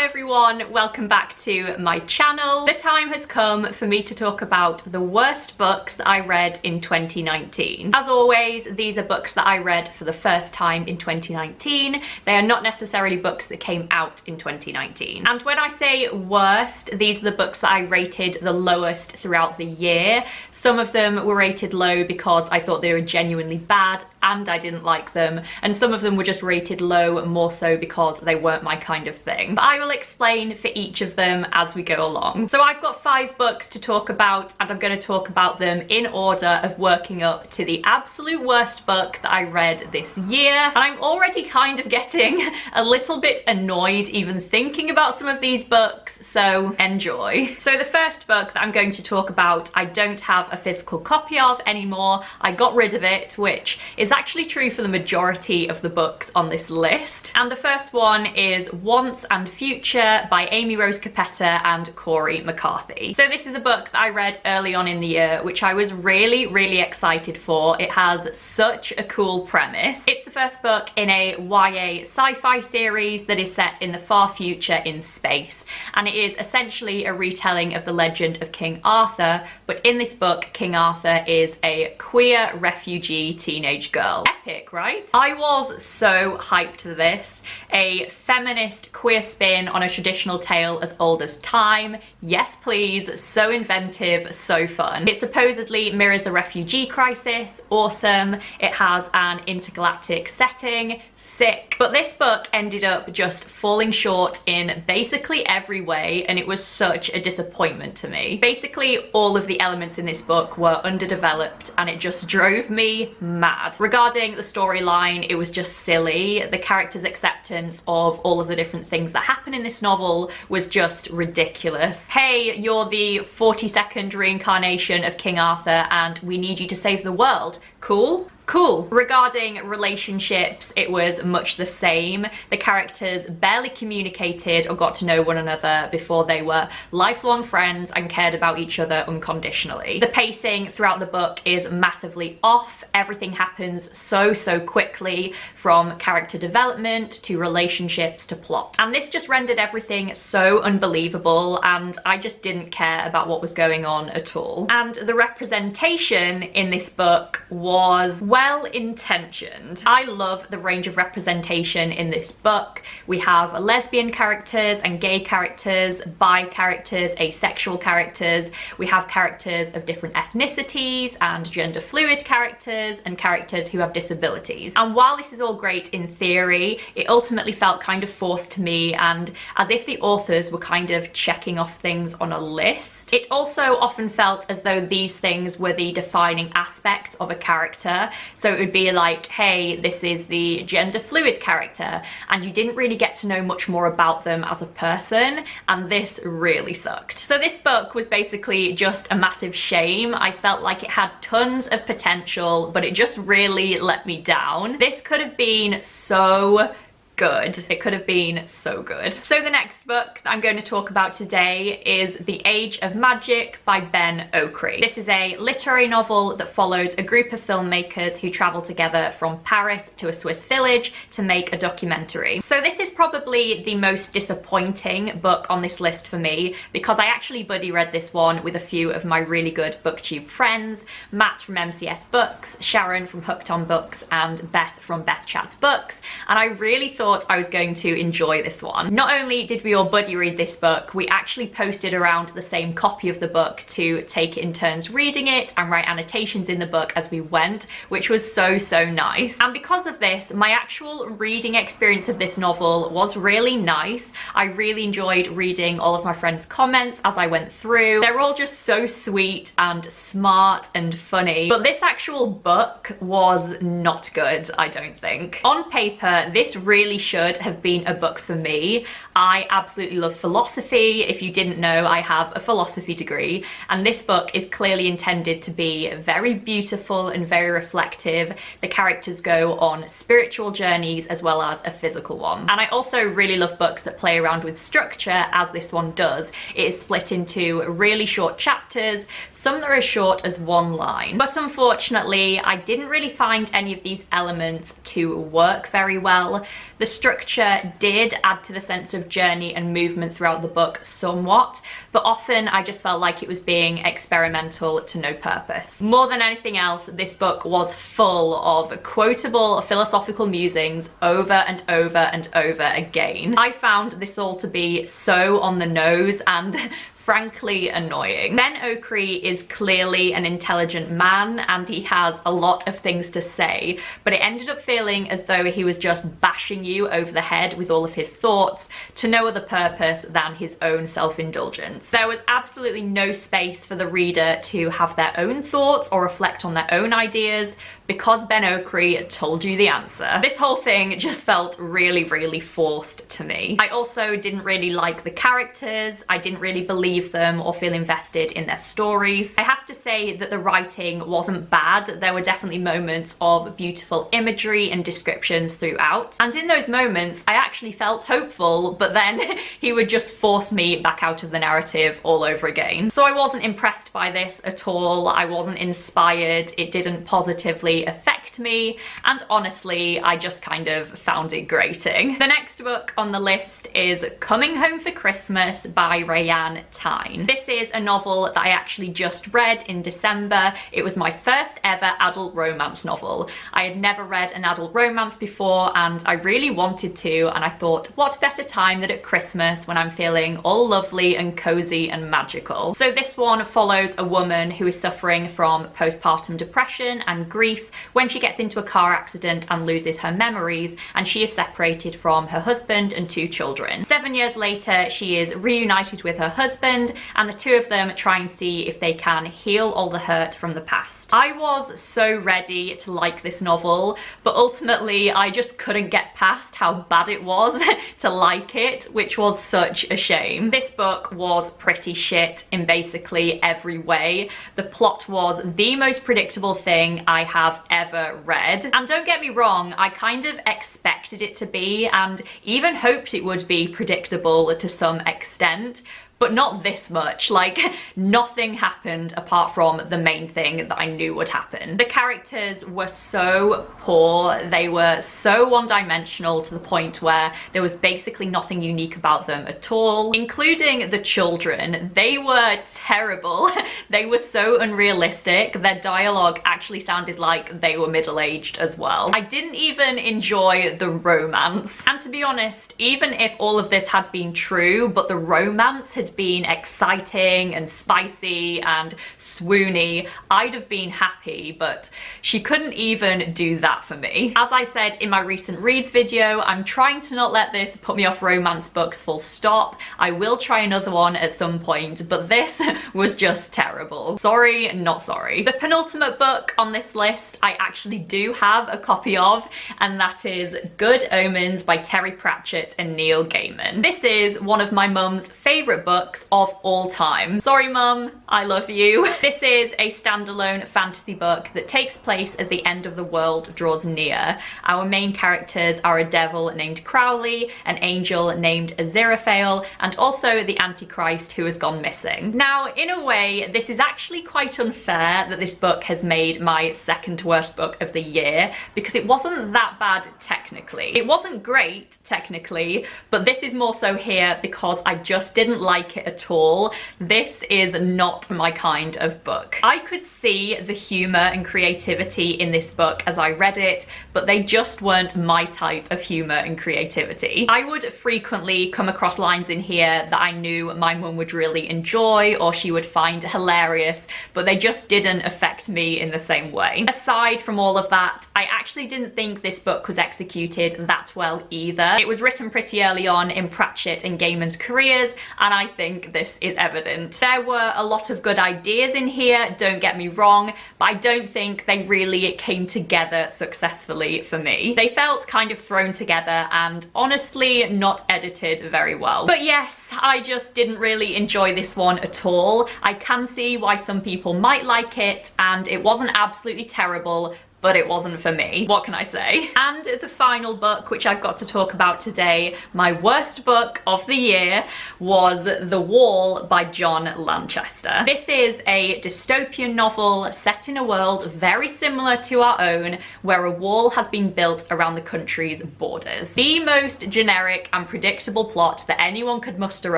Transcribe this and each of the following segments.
Hi everyone, welcome back to my channel. The time has come for me to talk about the worst books that I read in 2019. As always, these are books that I read for the first time in 2019. They are not necessarily books that came out in 2019. And when I say worst, these are the books that I rated the lowest throughout the year. Some of them were rated low because I thought they were genuinely bad and I didn't like them, and some of them were just rated low more so because they weren't my kind of thing. But I will explain for each of them as we go along. So I've got 5 books to talk about, and I'm going to talk about them in order of working up to the absolute worst book that I read this year. And I'm already kind of getting a little bit annoyed even thinking about some of these books, so enjoy. So the first book that I'm going to talk about, I don't have a physical copy of anymore. I got rid of it, which is actually true for the majority of the books on this list. And the first one is Once and Future by Amy Rose Capetta and Corey McCarthy. So this is a book that I read early on in the year, which I was really excited for. It has such a cool premise. It's the first book in a YA sci-fi series that is set in the far future in space, and it is essentially a retelling of the legend of King Arthur, but in this book King Arthur is a queer refugee teenage girl. Epic, right? I was so hyped for this. A feminist queer spin on a traditional tale as old as time. Yes please, so inventive, so fun. It supposedly mirrors the refugee crisis. Awesome. It has an intergalactic setting. Sick. But this book ended up just falling short in basically every way, and it was such a disappointment to me. Basically all of the elements in this book were underdeveloped and it just drove me mad. Regarding the storyline, it was just silly. The characters' acceptance of all of the different things that happen in this novel was just ridiculous. Hey, you're the 42nd reincarnation of King Arthur and we need you to save the world. Cool? Cool. Regarding relationships, it was much the same. The characters barely communicated or got to know one another before they were lifelong friends and cared about each other unconditionally. The pacing throughout the book is massively off. Everything happens so quickly, from character development to relationships to plot. And this just rendered everything so unbelievable, and I just didn't care about what was going on at all. And the representation in this book was well intentioned. I love the range of representation in this book. We have lesbian characters and gay characters, bi characters, asexual characters. We have characters of different ethnicities and gender fluid characters and characters who have disabilities. And while this is all great in theory, it ultimately felt kind of forced to me, and as if the authors were kind of checking off things on a list. It also often felt as though these things were the defining aspects of a character. So it would be like, hey, this is the gender fluid character, and you didn't really get to know much more about them as a person, and this really sucked. So this book was basically just a massive shame. I felt like it had tons of potential, but it just really let me down. This could have been so good. It could have been so good. So the next book that I'm going to talk about today is The Age of Magic by Ben Okri. This is a literary novel that follows a group of filmmakers who travel together from Paris to a Swiss village to make a documentary. So this is probably the most disappointing book on this list for me, because I actually buddy read this one with a few of my really good booktube friends, Matt from MCS Books, Sharon from Hooked on Books, and Beth from Beth Chats Books, and I really thought I was going to enjoy this one. Not only did we all buddy read this book, we actually posted around the same copy of the book to take it in turns reading it and write annotations in the book as we went, which was so nice. And because of this, my actual reading experience of this novel was really nice. I really enjoyed reading all of my friends' comments as I went through. They're all just so sweet and smart and funny, but this actual book was not good, I don't think. On paper, this really should have been a book for me. I absolutely love philosophy. If you didn't know, I have a philosophy degree, and this book is clearly intended to be very beautiful and very reflective. The characters go on spiritual journeys as well as a physical one. And I also really love books that play around with structure, as this one does. It is split into really short chapters, some that are as short as one line. But unfortunately, I didn't really find any of these elements to work very well. The structure did add to the sense of journey and movement throughout the book somewhat, but often I just felt like it was being experimental to no purpose. More than anything else, this book was full of quotable philosophical musings over and over and over again. I found this all to be so on the nose and frankly annoying. Ben Okri is clearly an intelligent man and he has a lot of things to say, but it ended up feeling as though he was just bashing you over the head with all of his thoughts to no other purpose than his own self-indulgence. There was absolutely no space for the reader to have their own thoughts or reflect on their own ideas because Ben Okri told you the answer. This whole thing just felt really, really forced to me. I also didn't really like the characters. I didn't really believe them or feel invested in their stories. I have to say that the writing wasn't bad. There were definitely moments of beautiful imagery and descriptions throughout. And in those moments, I actually felt hopeful, but then he would just force me back out of the narrative all over again. So I wasn't impressed by this at all. I wasn't inspired. It didn't positively affect me, and honestly I just kind of found it grating. The next book on the list is Coming Home for Christmas by Rayanne Tyne. This is a novel that I actually just read in December. It was my first ever adult romance novel. I had never read an adult romance before and I really wanted to, and I thought what better time than at Christmas when I'm feeling all lovely and cozy and magical. So this one follows a woman who is suffering from postpartum depression and grief when she gets into a car accident and loses her memories, and she is separated from her husband and 2 children. 7 years later, she is reunited with her husband, and the 2 of them try and see if they can heal all the hurt from the past. I was so ready to like this novel, but ultimately I just couldn't get past how bad it was to like it, which was such a shame. This book was pretty shit in basically every way. The plot was the most predictable thing I have ever read. And don't get me wrong, I kind of expected it to be and even hoped it would be predictable to some extent, but not this much. Like, nothing happened apart from the main thing that I knew would happen. The characters were so poor, they were so one-dimensional to the point where there was basically nothing unique about them at all, including the children. They were terrible. They were so unrealistic. Their dialogue actually sounded like they were middle-aged as well. I didn't even enjoy the romance. And to be honest, even if all of this had been true, but the romance had been exciting and spicy and swoony, I'd have been happy, but she couldn't even do that for me. As I said in my recent reads video, I'm trying to not let this put me off romance books full stop. I will try another one at some point, but this was just terrible. Sorry, not sorry. The penultimate book on this list I actually do have a copy of, and that is Good Omens by Terry Pratchett and Neil Gaiman. This is one of my mum's favourite books of all time. Sorry mum, I love you. This is a standalone fantasy book that takes place as the end of the world draws near. Our main characters are a devil named Crowley, an angel named Aziraphale, and also the Antichrist who has gone missing. Now, in a way, this is actually quite unfair that this book has made my second worst book of the year, because it wasn't that bad technically. It wasn't great technically, but this is more so here because I just didn't like it at all. This is not my kind of book. I could see the humour and creativity in this book as I read it, but they just weren't my type of humour and creativity. I would frequently come across lines in here that I knew my mum would really enjoy or she would find hilarious, but they just didn't affect me in the same way. Aside from all of that, I actually didn't think this book was executed that well either. It was written pretty early on in Pratchett and Gaiman's careers, and I think this is evident. There were a lot of good ideas in here, don't get me wrong, but I don't think they really came together successfully for me. They felt kind of thrown together and honestly not edited very well. But yes, I just didn't really enjoy this one at all. I can see why some people might like it, and it wasn't absolutely terrible, but it wasn't for me. What can I say? And the final book, which I've got to talk about today, my worst book of the year, was The Wall by John Lanchester. This is a dystopian novel set in a world very similar to our own, where a wall has been built around the country's borders. The most generic and predictable plot that anyone could muster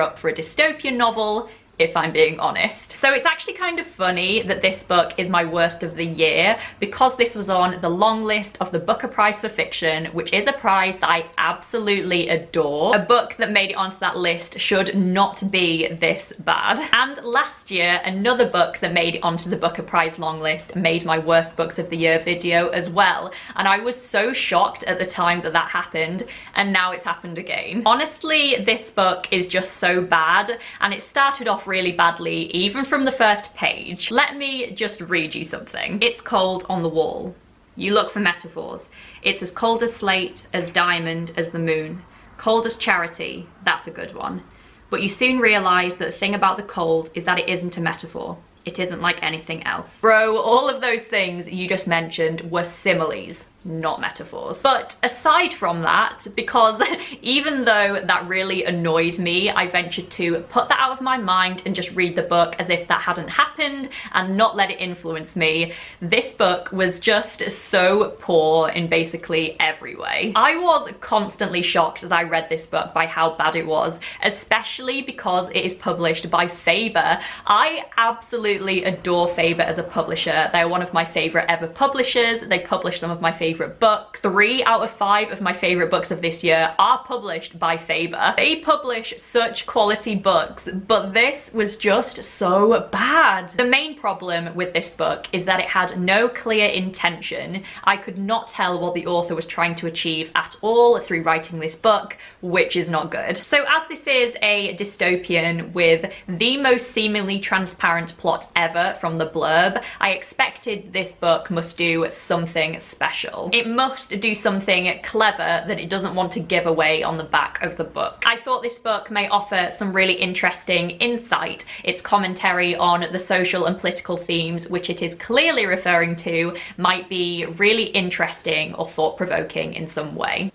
up for a dystopian novel, if I'm being honest. So it's actually kind of funny that this book is my worst of the year, because this was on the long list of the Booker Prize for Fiction, which is a prize that I absolutely adore. A book that made it onto that list should not be this bad. And last year, another book that made it onto the Booker Prize long list made my worst books of the year video as well. And I was so shocked at the time that that happened, and now it's happened again. Honestly, this book is just so bad, and it started off really badly even from the first page. Let me just read you something. It's cold on the wall. You look for metaphors. It's as cold as slate, as diamond, as the moon. Cold as charity, that's a good one. But you soon realise that the thing about the cold is that it isn't a metaphor. It isn't like anything else. Bro, all of those things you just mentioned were similes, not metaphors. But aside from that, because even though that really annoyed me, I ventured to put that out of my mind and just read the book as if that hadn't happened and not let it influence me. This book was just so poor in basically every way. I was constantly shocked as I read this book by how bad it was, especially because it is published by Faber. I absolutely adore Faber as a publisher. They're one of my favourite ever publishers. They publish some of my favourite books. 3 out of 5 of my favourite books of this year are published by Faber. They publish such quality books, but this was just so bad. The main problem with this book is that it had no clear intention. I could not tell what the author was trying to achieve at all through writing this book, which is not good. So as this is a dystopian with the most seemingly transparent plot ever from the blurb, I expected this book must do something special. It must do something clever that it doesn't want to give away on the back of the book. I thought this book may offer some really interesting insight. Its commentary on the social and political themes which it is clearly referring to might be really interesting or thought-provoking in some way.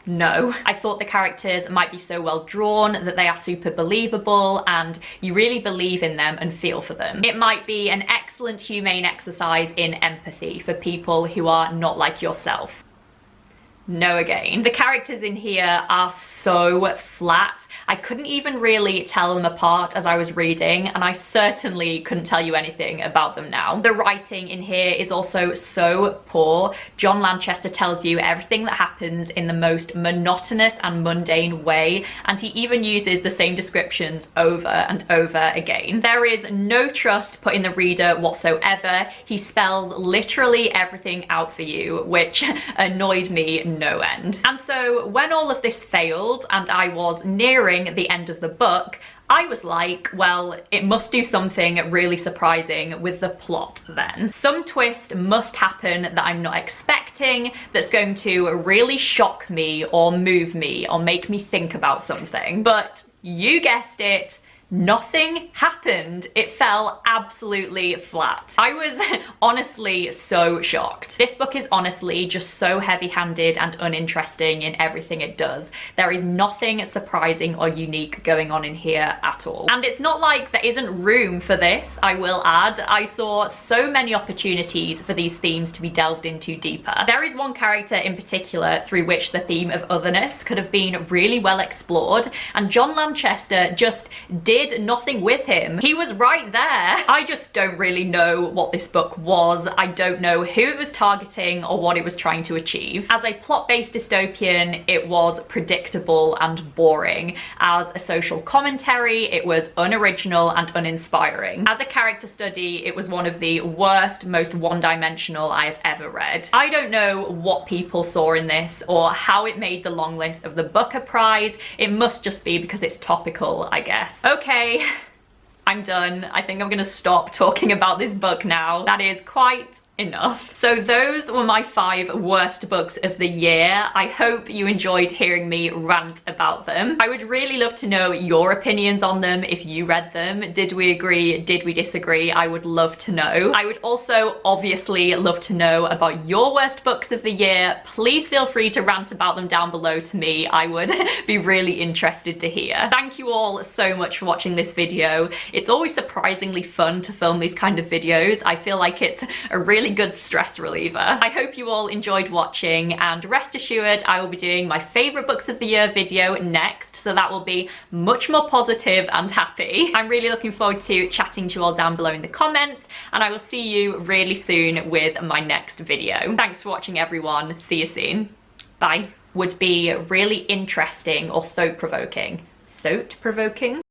No. I thought the characters might be so well drawn that they are super believable and you really believe in them and feel for them. It might be an excellent humane exercise in empathy for people who are not like yourself. No again. The characters in here are so flat. I couldn't even really tell them apart as I was reading, and I certainly couldn't tell you anything about them now. The writing in here is also so poor. John Lanchester tells you everything that happens in the most monotonous and mundane way, and he even uses the same descriptions over and over again. There is no trust put in the reader whatsoever. He spells literally everything out for you, which annoyed me no end. And so when all of this failed and I was nearing the end of the book, I was like, well, it must do something really surprising with the plot then. Some twist must happen that I'm not expecting, that's going to really shock me or move me or make me think about something. But you guessed it, nothing happened. It fell absolutely flat. I was honestly so shocked. This book is honestly just so heavy-handed and uninteresting in everything it does. There is nothing surprising or unique going on in here at all. And it's not like there isn't room for this, I will add. I saw so many opportunities for these themes to be delved into deeper. There is one character in particular through which the theme of otherness could have been really well explored, and John Lanchester just did nothing with him. He was right there. I just don't really know what this book was. I don't know who it was targeting or what it was trying to achieve. As a plot-based dystopian, it was predictable and boring. As a social commentary, it was unoriginal and uninspiring. As a character study, it was one of the worst, most one-dimensional I have ever read. I don't know what people saw in this or how it made the long list of the Booker Prize. It must just be because it's topical, I guess. Okay, I'm done. I think I'm gonna stop talking about this book now. That is quite enough. So those were my 5 worst books of the year. I hope you enjoyed hearing me rant about them. I would really love to know your opinions on them if you read them. Did we agree? Did we disagree? I would love to know. I would also obviously love to know about your worst books of the year. Please feel free to rant about them down below to me. I would be really interested to hear. Thank you all so much for watching this video. It's always surprisingly fun to film these kind of videos. I feel like it's a really good stress reliever. I hope you all enjoyed watching, and rest assured I will be doing my favourite books of the year video next, so that will be much more positive and happy. I'm really looking forward to chatting to you all down below in the comments, and I will see you really soon with my next video. Thanks for watching everyone. See you soon. Bye. Would be really interesting or thought-provoking. Thought-provoking?